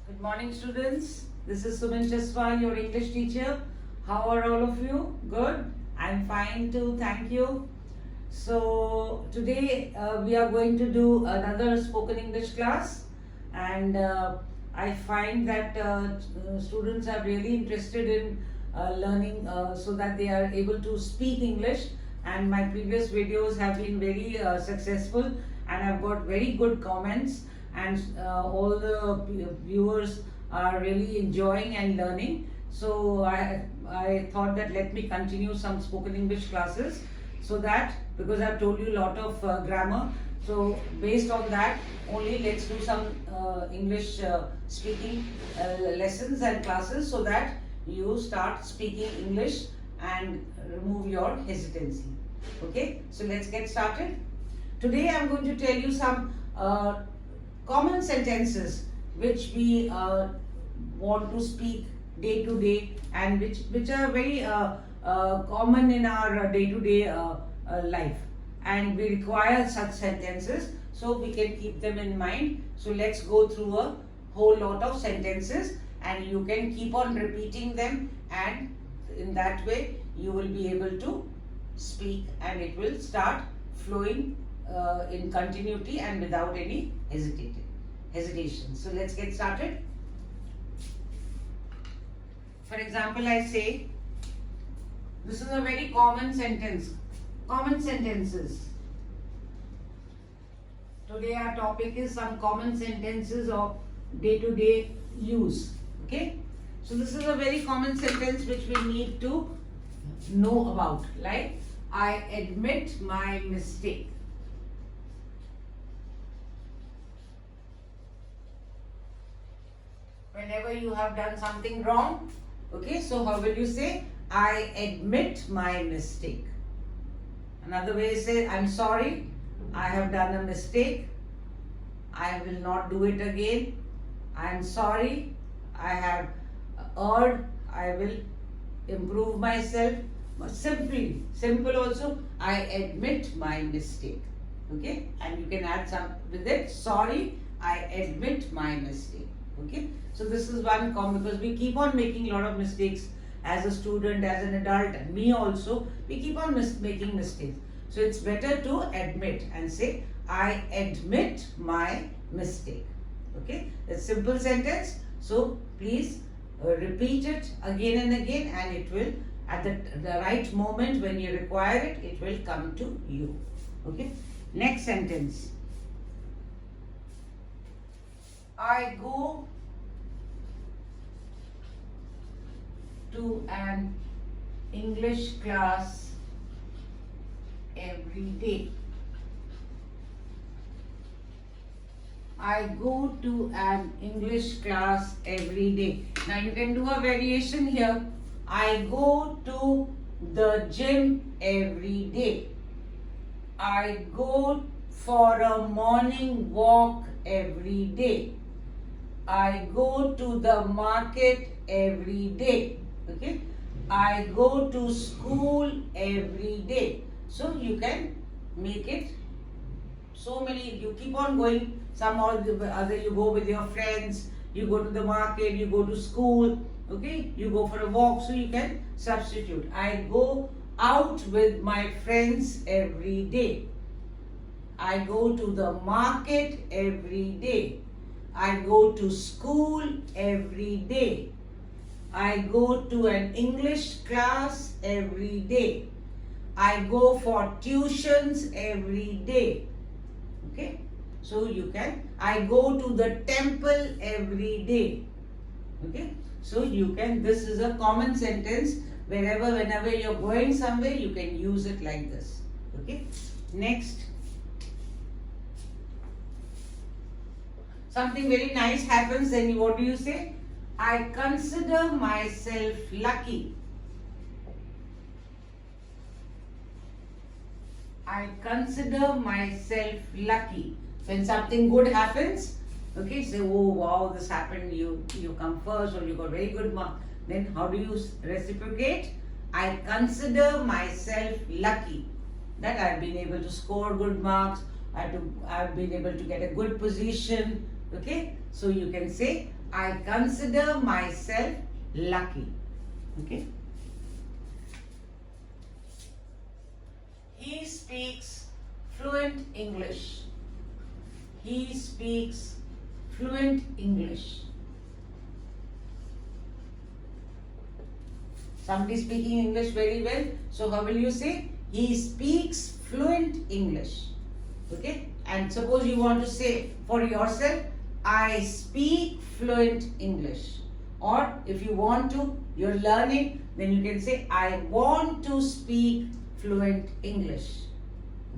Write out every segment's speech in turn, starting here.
Good morning, students. This is Suman Chaswal, your English teacher. How are all of you? Good? I'm fine too, thank you. So, today we are going to do another spoken English class, and I find that students are really interested in learning so that they are able to speak English. And my previous videos have been very successful, and I've got very good comments, and all the viewers are really enjoying and learning. So I thought that let me continue some spoken English classes, so that because I've told you a lot of grammar, so based on that only let's do some English speaking lessons and classes, so that you start speaking English and remove your hesitancy. Okay, so let's get started. Today I'm going to tell you some common sentences which we want to speak day to day, and which are very common in our day to day life, and we require such sentences so we can keep them in mind. So let's go through a whole lot of sentences, and you can keep on repeating them, and in that way you will be able to speak, and it will start flowing in continuity and without any hesitation. So let's get started. For example, I say, this is a very common sentence. Common sentences. Today our topic is some common sentences of day-to-day use. Okay? So this is a very common sentence which we need to know about. Like, I admit my mistake. Whenever you have done something wrong, okay, so how will you say? I admit my mistake. Another way is say, I'm sorry, I have done a mistake. I will not do it again. I'm sorry, I have erred. I will improve myself. Simple also, I admit my mistake. Okay, and you can add some with it. Sorry, I admit my mistake. Okay, so this is one common, because we keep on making a lot of mistakes as a student, as an adult, and me also, we keep on making mistakes. So it's better to admit and say, I admit my mistake. Okay, it's a simple sentence. So please repeat it again and again, and it will, at the right moment when you require it, it will come to you. Okay, next sentence. I go to an English class every day. I go to an English class every day. Now you can do a variation here. I go to the gym every day. I go for a morning walk every day. I go to the market every day. Okay, I go to school every day. So you can make it so many, you keep on going. Some or the other, you go with your friends, you go to the market, you go to school, okay, you go for a walk, so you can substitute. I go out with my friends every day. I go to the market every day. I go to school every day. I go to an English class every day. I go for tuitions every day. Okay, so you can, I go to the temple every day. Okay, so you can, this is a common sentence. Whenever you're going somewhere, you can use it like this. Okay, next. Something very nice happens, then what do you say? I consider myself lucky. I consider myself lucky. When something good happens, okay, say, oh wow, this happened, you come first, or you got very good mark. Then how do you reciprocate? I consider myself lucky that I've been able to score good marks, I've been able to get a good position. Okay, so you can say, I consider myself lucky. Okay. He speaks fluent English. He speaks fluent English. Somebody speaking English very well. So how will you say? He speaks fluent English. Okay. And suppose you want to say for yourself, I speak fluent English. Or if you want to, you're learning, then you can say, I want to speak fluent English.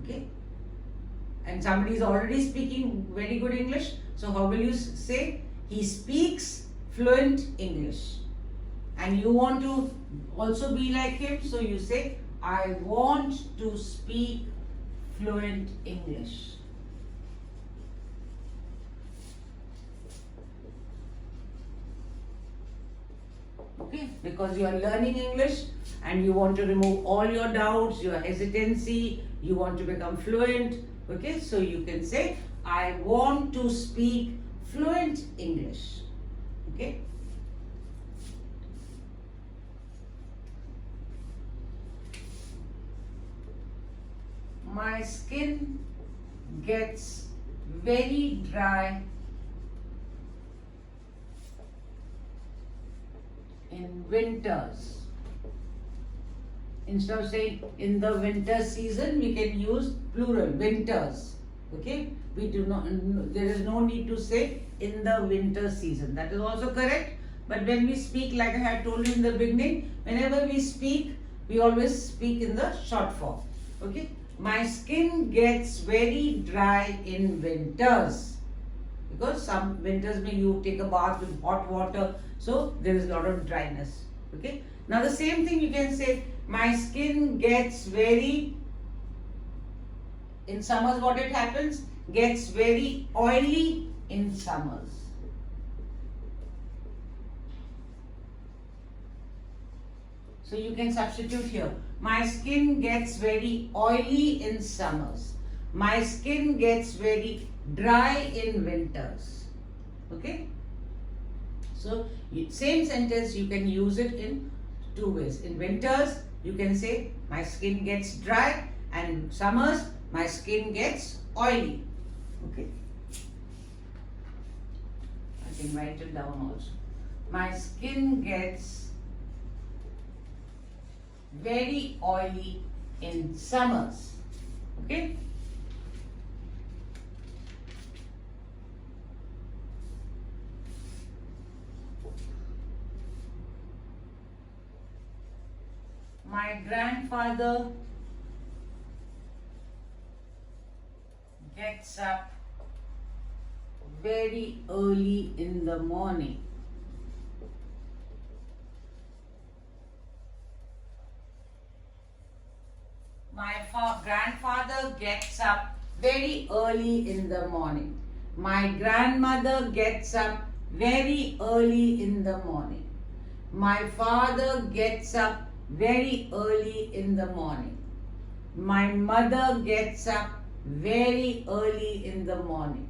Okay. And somebody is already speaking very good English. So how will you say? He speaks fluent English. And you want to also be like him. So you say, I want to speak fluent English. Okay, because you are learning English and you want to remove all your doubts, your hesitancy, you want to become fluent. Okay, so you can say, I want to speak fluent English. Okay. My skin gets very dry in winters. Instead of saying in the winter season, we can use plural, winters. Okay? We do not, there is no need to say in the winter season. That is also correct. But when we speak, like I had told you in the beginning, whenever we speak, we always speak in the short form. Okay? My skin gets very dry in winters. Because some winters may you take a bath with hot water, so there is a lot of dryness. Okay. Now the same thing you can say, my skin gets very, in summers what it happens, gets very oily in summers. So you can substitute here. My skin gets very oily in summers. My skin gets very dry in winters. Okay. So same sentence you can use it in two ways. In winters you can say my skin gets dry, and in summers my skin gets oily. Okay. I can write it down also. My skin gets very oily in summers. Okay. My grandfather gets up very early in the morning. My grandfather gets up very early in the morning. My grandmother gets up very early in the morning. My father gets up very early in the morning. My mother gets up very early in the morning.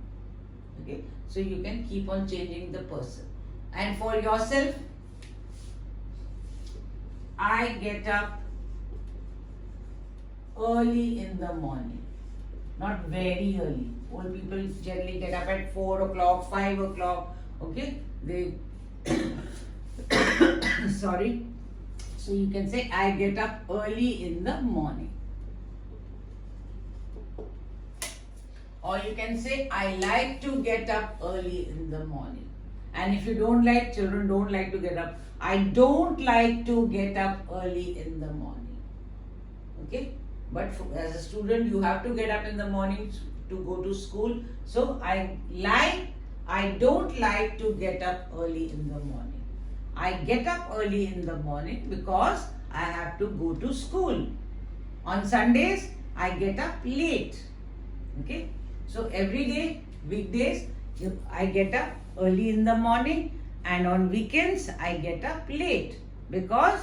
Okay, so you can keep on changing the person. And for yourself, I get up early in the morning. Not very early. Old people generally get up at 4 o'clock, 5 o'clock. Okay, they sorry. So you can say I get up early in the morning. Or you can say I like to get up early in the morning. And if you don't like, children don't like to get up, I don't like to get up early in the morning. Okay? But as a student, you have to get up in the morning to go to school. So I don't like to get up early in the morning. I get up early in the morning because I have to go to school. On Sundays, I get up late. Okay. So every day, weekdays, I get up early in the morning, and on weekends, I get up late because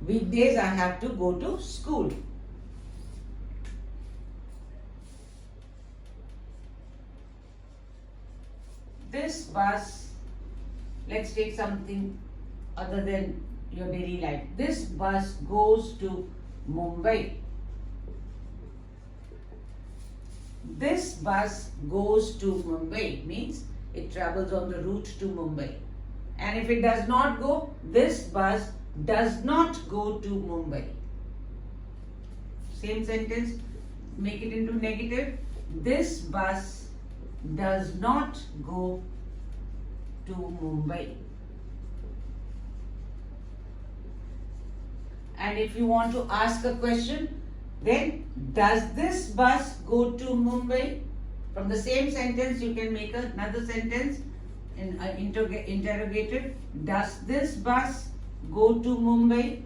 weekdays I have to go to school. This bus let's take something other than your daily life. This bus goes to Mumbai. This bus goes to Mumbai means it travels on the route to Mumbai. And if it does not go, this bus does not go to Mumbai. Same sentence, make it into negative. This bus does not go to Mumbai. And if you want to ask a question, then does this bus go to Mumbai? From the same sentence, you can make another sentence in interrogative. Does this bus go to Mumbai?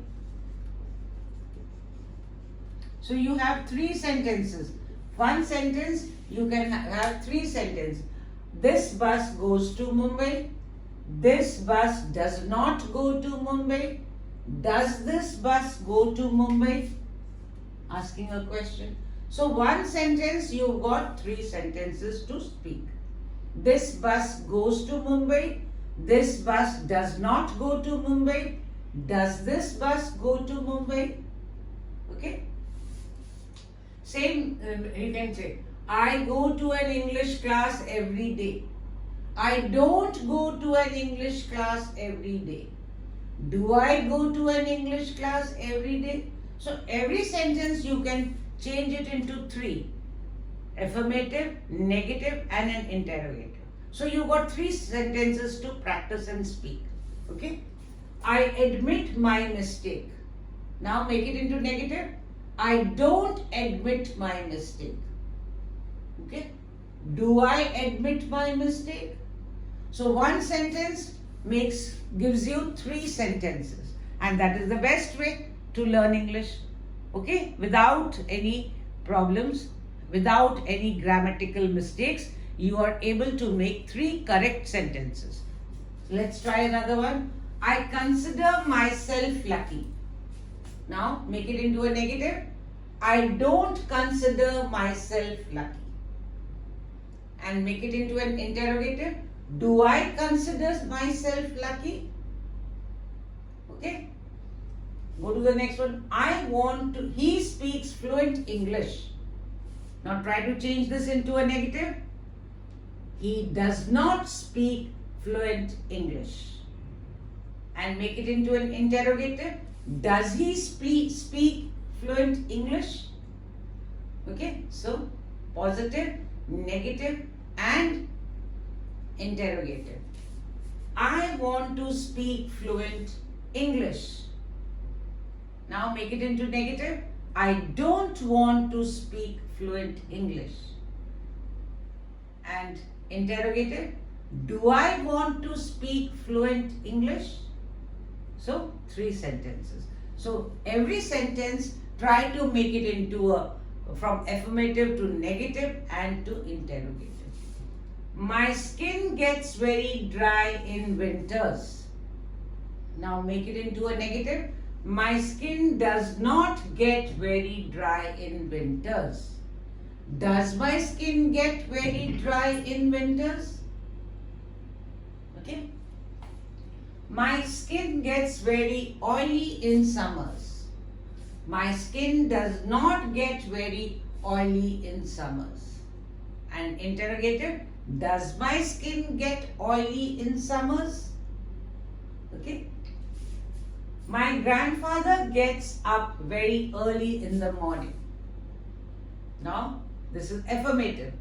So you have three sentences. One sentence, you can have three sentences. This bus goes to Mumbai. This bus does not go to Mumbai. Does this bus go to Mumbai? Asking a question. So one sentence, you've got three sentences to speak. This bus goes to Mumbai. This bus does not go to Mumbai. Does this bus go to Mumbai? Okay. Same, you can say, I go to an English class every day. I don't go to an English class every day. Do I go to an English class every day? So every sentence you can change it into three. Affirmative, negative and an interrogative. So you got three sentences to practice and speak. Okay. I admit my mistake. Now make it into negative. I don't admit my mistake. Okay. Do I admit my mistake? So one sentence gives you three sentences, and that is the best way to learn English. Okay, without any problems, without any grammatical mistakes, you are able to make three correct sentences. Let's try another one. I consider myself lucky. Now make it into a negative. I don't consider myself lucky. And make it into an interrogative. Do I consider myself lucky? Okay. Go to the next one. He speaks fluent English. Now try to change this into a negative. He does not speak fluent English. And make it into an interrogative. Does he speak fluent English? Okay. So positive, negative and interrogative. I want to speak fluent English. Now make it into negative. I don't want to speak fluent English. And interrogative. Do I want to speak fluent English? So three sentences. So every sentence try to make it into from affirmative to negative and to interrogative. My skin gets very dry in winters. Now make it into a negative. My skin does not get very dry in winters. Does my skin get very dry in winters? Okay. My skin gets very oily in summers. My skin does not get very oily in summers. And interrogative. Does my skin get oily in summers? Okay. My grandfather gets up very early in the morning. Now, this is affirmative.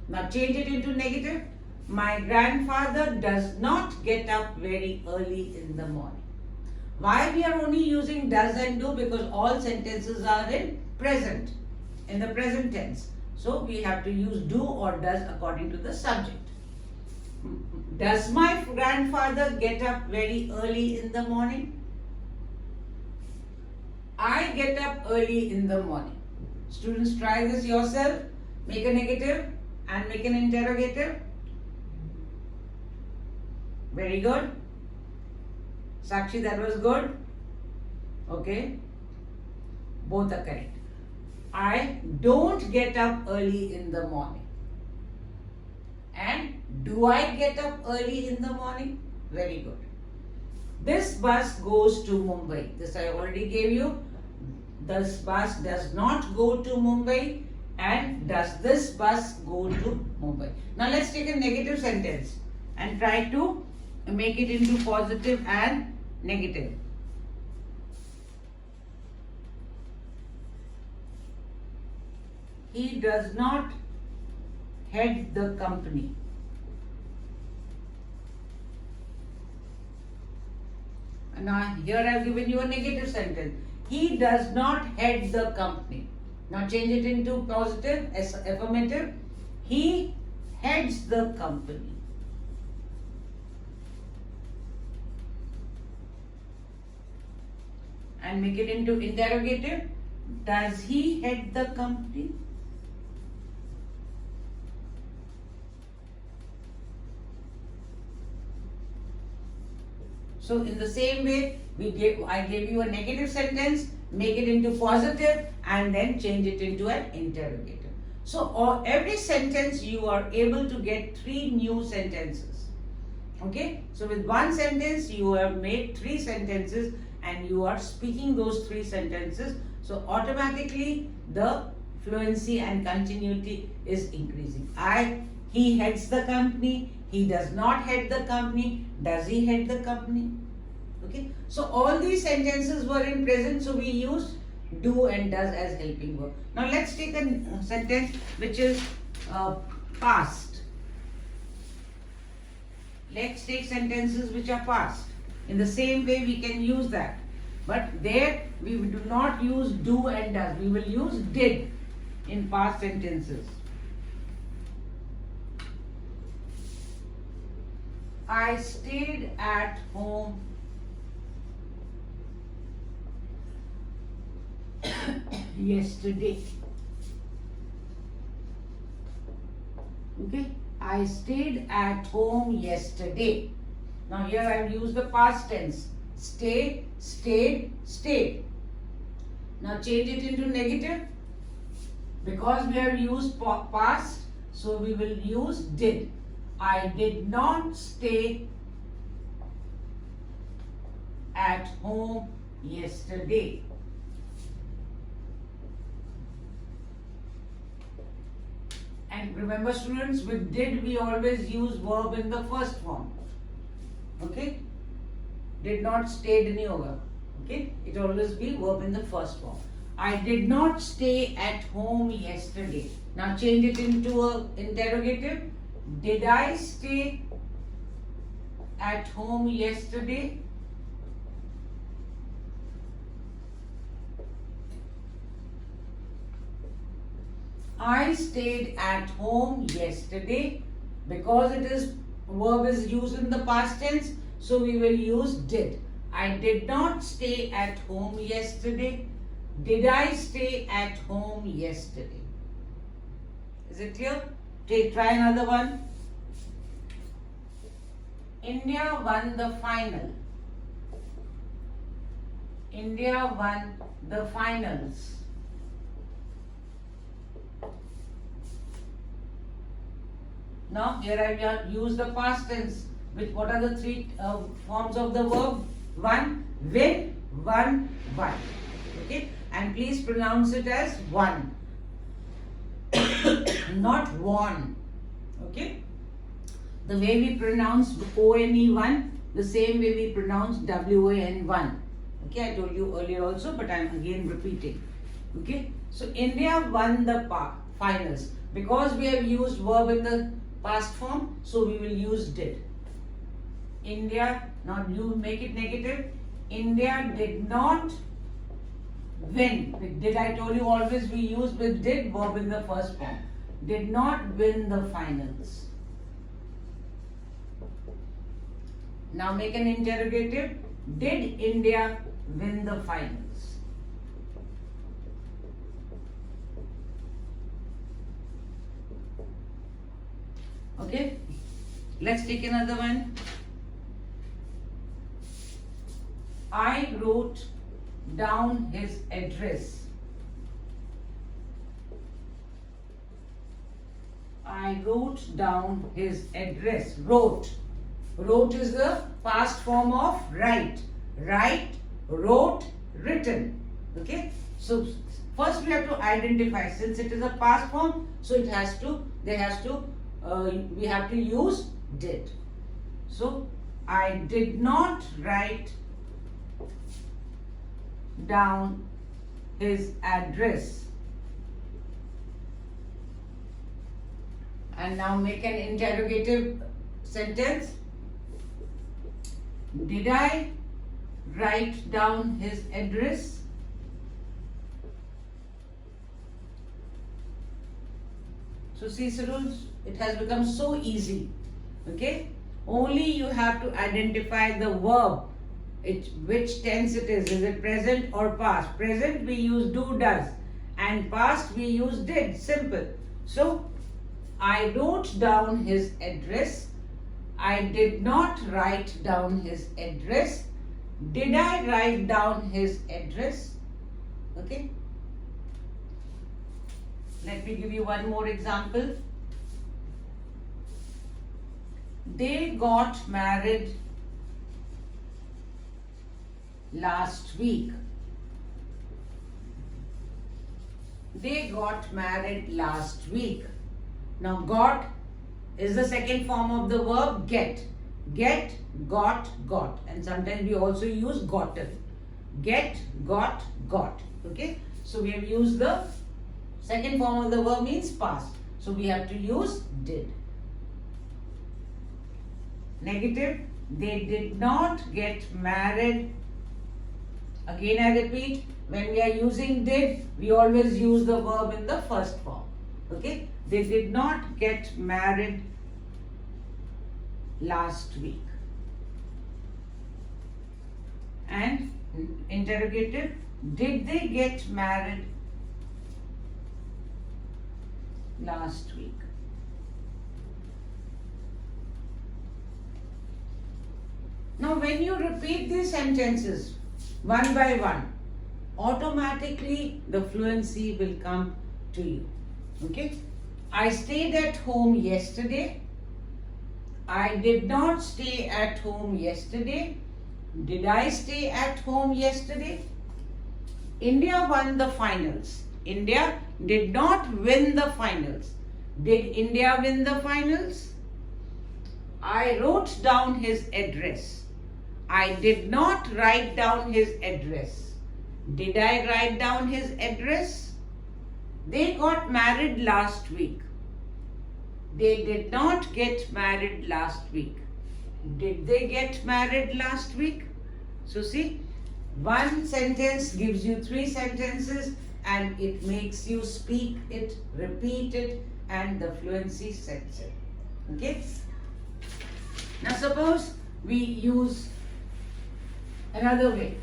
Now, change it into negative. My grandfather does not get up very early in the morning. Why we are only using does and do? Because all sentences are in present, in the present tense. So we have to use do or does according to the subject. Does my grandfather get up very early in the morning? I get up early in the morning. Students, try this yourself. Make a negative and make an interrogative. Very good. Sakshi, that was good. Okay. Both are correct. I don't get up early in the morning. And do I get up early in the morning? Very good. This bus goes to Mumbai. This I already gave you. This bus does not go to Mumbai. And does this bus go to Mumbai? Now let's take a negative sentence and try to make it into positive and negative. He does not head the company. Now here I have given you a negative sentence. He does not head the company. Now change it into positive, affirmative. He heads the company. And make it into interrogative. Does he head the company? So in the same way, I gave you a negative sentence, make it into positive and then change it into an interrogative. So every sentence you are able to get 3 new sentences. Okay? So with one sentence you have made 3 sentences and you are speaking those 3 sentences. So automatically the fluency and continuity is increasing. He heads the company. He does not head the company. Does he head the company? Okay. So all these sentences were in present. So we use do and does as helping verb. Now let's take a sentence which is past. Let's take sentences which are past. In the same way we can use that. But there we do not use do and does. We will use did in past sentences. I stayed at home yesterday. Okay, I stayed at home yesterday. Now here I have used the past tense. Stay, stayed, stayed. Now change it into negative. Because we have used past, so we will use did. I did not stay at home yesterday. And remember students, with did we always use verb in the first form. Okay? Did not stay nahi hoga. Okay? It always be verb in the first form. I did not stay at home yesterday. Now change it into an interrogative. Did I stay at home yesterday? I stayed at home yesterday. Because it is verb is used in the past tense, so we will use did. I did not stay at home yesterday. Did I stay at home yesterday? Is it clear? Try another one. India won the final. India won the finals. Now here I have used the past tense. What are the 3 forms of the verb? Won, win, won, won. Okay, and please pronounce it as won. Not won. Okay, the way we pronounce O-N-E one, the same way we pronounce W-A-N one. Okay, I told you earlier also, but I am again repeating. Okay, so India won the finals. Because we have used verb in the past form, so we will use did. India, now you make it negative. India did not win. With did, I told you always we use with did verb in the first form. Did not win the finals. Now make an interrogative. Did India win the finals? Okay, let's take another one. I wrote down his address. I wrote down his address. Wrote. Wrote is the past form of write. Write, wrote, written. Okay. So first we have to identify, since it is a past form, so we have to use did. So I did not write down his address. And now make an interrogative sentence. Did I write down his address? So see, students, it has become so easy. Okay? Only you have to identify the verb, which tense it is. Is it present or past? Present we use do, does, and past we use did. Simple. So I wrote down his address. I did not write down his address. Did I write down his address? Okay. Let me give you one more example. They got married last week. They got married last week. Now got is the second form of the verb get. Get, got, got. And sometimes we also use gotten. Get, got, got. Okay. So we have used the second form of the verb means past. So we have to use did. Negative. They did not get married. Again I repeat, when we are using did, we always use the verb in the first form. Okay. They did not get married last week. And interrogative, did they get married last week? Now when you repeat these sentences one by one, automatically the fluency will come to you. Okay. I stayed at home yesterday. I did not stay at home yesterday. Did I stay at home yesterday? India won the finals. India did not win the finals. Did India win the finals? I wrote down his address. I did not write down his address. Did I write down his address? They got married last week. They did not get married last week. Did they get married last week? So see, one sentence gives you three sentences and it makes you speak it, repeat it, and the fluency sets it. Okay? Now suppose we use another way.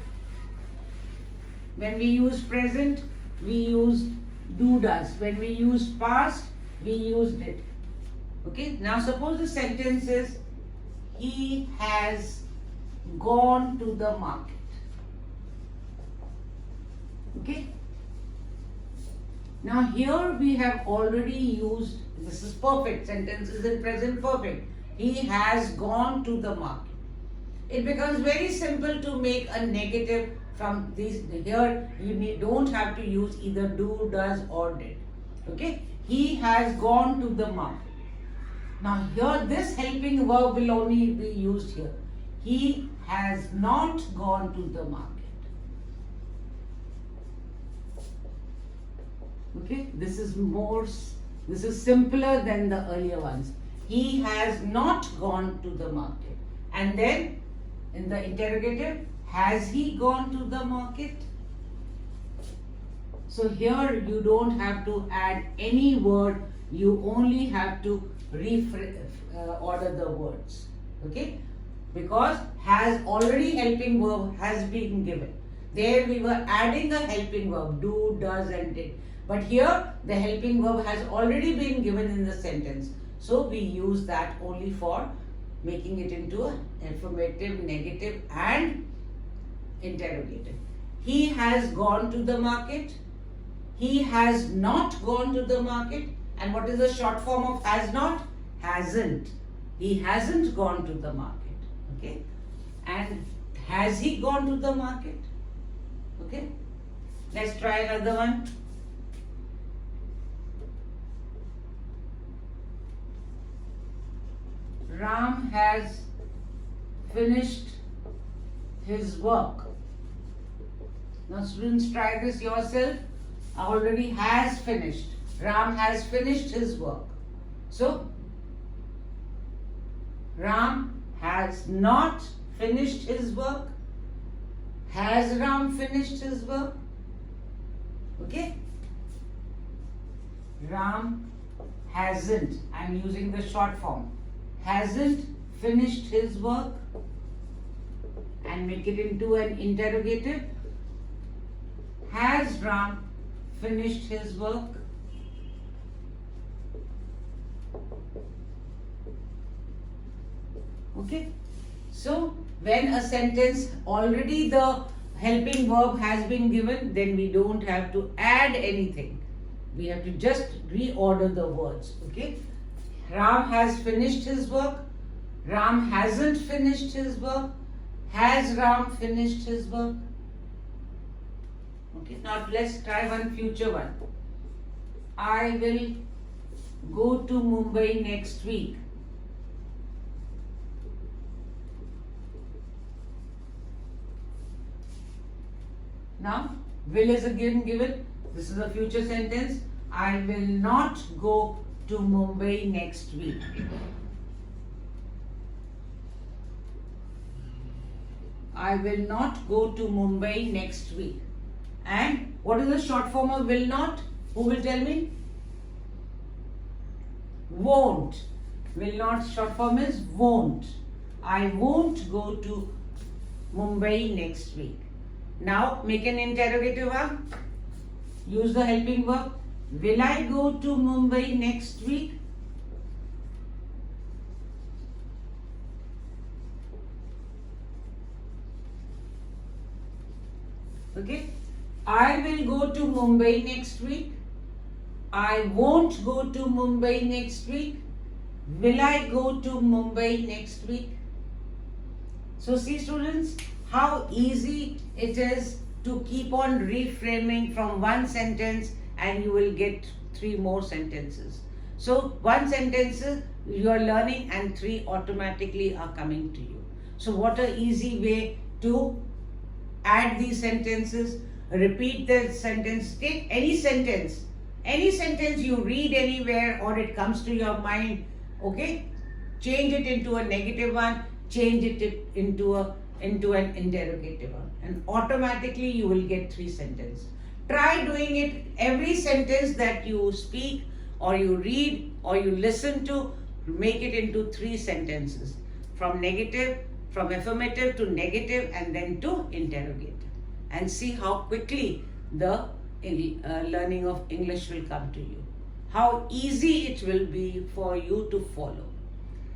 When we use present, we use do, does. When we use past, we use did. Okay, now suppose the sentence is, he has gone to the market. Okay, now here we have already used, this is perfect, sentence is in present perfect. He has gone to the market. It becomes very simple to make a negative from these. Here you don't have to use either do, does or did. Okay, he has gone to the market. Now here this helping verb will only be used here. He has not gone to the market. Okay, this is simpler than the earlier ones. He has not gone to the market. And then in the interrogative, has he gone to the market? So here you don't have to add any word, you only have to order the words. Okay, because has already helping verb has been given. There we were adding a helping verb, do, does and did. But here the helping verb has already been given in the sentence. So we use that only for making it into an affirmative, negative and interrogative. He has gone to the market. He has not gone to the market. And what is the short form of has not? Hasn't. He hasn't gone to the market. Okay? And has he gone to the market? Okay? Let's try another one. Ram has finished his work. Now students, try this yourself. Already has finished. Ram has finished his work. So, Ram has not finished his work. Has Ram finished his work? Okay? Ram hasn't. I am using the short form. Hasn't finished his work, and make it into an interrogative. Has Ram finished his work? Okay? So, when a sentence already the helping verb has been given, then we don't have to add anything. We have to just reorder the words. Okay? Ram has finished his work. Ram hasn't finished his work. Has Ram finished his work? Okay, now let's try one future one. I will go to Mumbai next week. Now, will is again given. This is a future sentence. I will not go to Mumbai next week. I will not go to Mumbai next week. And what is the short form of will not? Who will tell me? Won't. Will not short form is won't. I won't go to Mumbai next week. Now make an interrogative verb. Use the helping verb. Will I go to Mumbai next week? Okay. I will go to Mumbai next week. I won't go to Mumbai next week. Will I go to Mumbai next week? So see students, how easy it is to keep on reframing from one sentence and you will get 3 more sentences. So one sentence you are learning and 3 automatically are coming to you. So what an easy way to add these sentences, repeat the sentence, take any sentence you read anywhere or it comes to your mind, okay, change it into a negative one, change it into an interrogative one, and automatically you will get 3 sentences. Try doing it every sentence that you speak or you read or you listen to, make it into 3 sentences, from affirmative to negative and then to interrogative, and see how quickly the learning of English will come to you, how easy it will be for you to follow.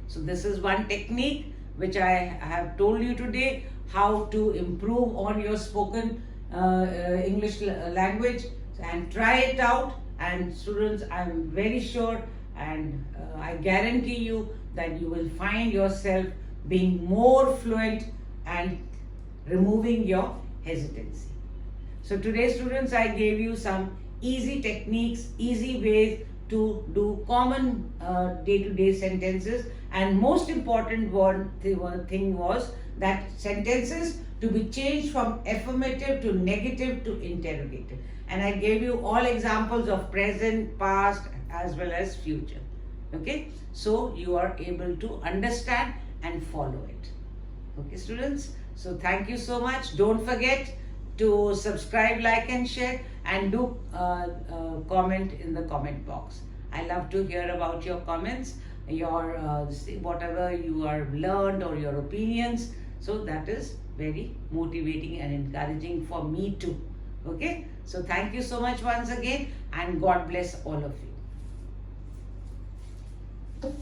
So this is one technique which I have told you today, how to improve on your spoken English language, and try it out. And students, I am very sure and I guarantee you that you will find yourself being more fluent and removing your hesitancy. So today students, I gave you some easy techniques, easy ways to do common day-to-day sentences, and most important one thing was that sentences to be changed from affirmative to negative to interrogative, and I gave you all examples of present, past as well as future. Okay, so you are able to understand and follow it. Okay students, so thank you so much. Don't forget to subscribe, like and share, and do comment in the comment box. I love to hear about your comments, your whatever you are learned or your opinions. So that is very motivating and encouraging for me too. Okay, so thank you so much once again, and God bless all of you.